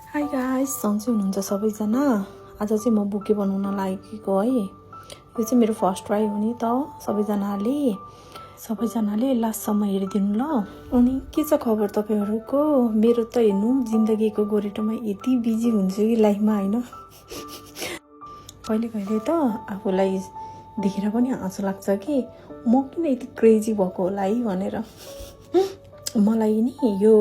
High guys, सन्चै हुनुहुन्छ सबैजना। आज चाहिँ म बुके बनाउन लागेको है। यो चाहिँ मेरो फर्स्ट ट्राई हो नि त। सबैजनाले लास्टसम्म हेरिदिनु ल। अनि के छ खबर तपाईहरुको? मेरो त हेर्नु जिन्दगीको गोरेटोमा यति बिजी हुन्छु कि लाइफमा हैन। कहिले कहिले त आफूलाई देखेर पनि हाँसो लाग्छ कि म किन यति क्रेजी भएको होला है भनेर। मलाई नि यो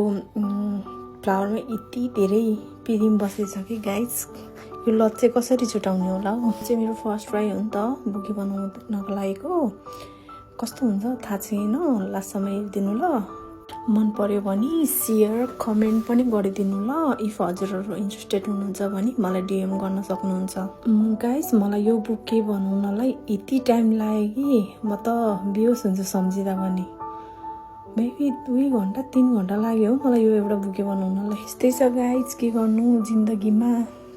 फ्लावरमा यति धेरै पिरिम बसेछ कि गाइस, यो लत चाहिँ कसरी छुटाउने होला हो। चाहिँ मेरो फर्स्ट ट्राई हो नि त बुके बनाउनको लागेको। कस्तो हुन्छ थाहा छैन, लास्टसम्म हेरिदिनु ल। मन पर्यो भने शेयर कमेन्ट पनि गरिदिनु ल। इफ हजुरहरू इन्ट्रेस्टेड हुनुहुन्छ भने मलाई डीएम गर्न सक्नुहुन्छ। गाइस, मलाई यो बुके बनाउनलाई यति टाइम लाग्यो कि म त बेहोस हुन्छु सम्झिँदा पनि। मेबी 2 घन्टा 3 घन्टा लाग्यो हो मलाई यो एउटा बुके बनाउनलाई। यस्तै छ गाइज, के गर्नु जिन्दगीमा,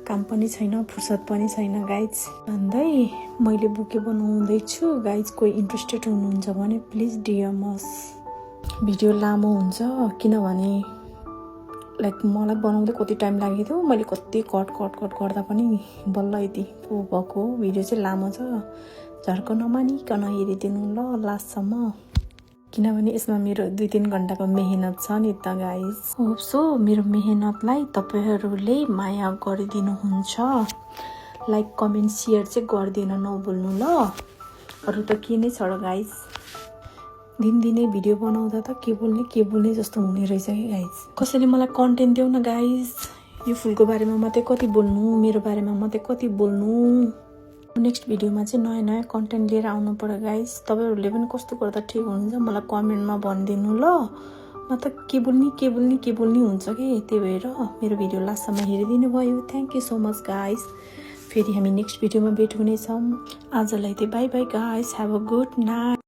काम पनि छैन फुर्सद पनि छैन गाइज। भन्दै मैले बुके बनाउँदैछु गाइज। कोही इन्ट्रेस्टेड हुनुहुन्छ भने प्लिज डिएम अस। भिडियो लामो हुन्छ किनभने लाइक मलाई बनाउँदै कति टाइम लागेको थियो। मैले कति कट गर्दा पनि बल्ल यति भएको। भिडियो चाहिँ लामो छ, झर्को नमानिकन हेरिदिनु ल लास्टसम्म, किनभने यसमा मेरो 2-3 घन्टाको मेहनत छ नि त गाइस। होप्सो मेरो मेहनतलाई तपाईहरुले माया गरिदिनुहुन्छ। लाइक कमेन्ट शेयर चाहिँ गरिदिन नभुल्नु ल। अरु त के नै छ र गाइस, दिनदिनै भिडियो बनाउँदा त के बोल्ने जस्तो हुने रहेछ कि गाइस। कसैले मलाई कन्टेन्ट देऊ न गाइस। यो फुलको बारेमा मात्रै कति बोल्नु, मेरो बारेमा मात्रै कति बोल्नु। नेक्स्ट भिडियोमा चाहिँ नयाँ कन्टेन्ट लिएर आउनु पर्यो गाइस। तपाईहरुले पनि कस्तो गर्दा ठिक हुन्छ मलाई कमेन्टमा भनिदिनु ल। म त के बोल्ने हुन्छ कि, त्यही भएर मेरो भिडियो लास्टसम्म हेरिदिनु भयो। Thank you so much guys. फेरि हामी नेक्स्ट भिडियोमा भेट हुनेछौँ। आजलाई चाहिँ bye bye guys, have a good night.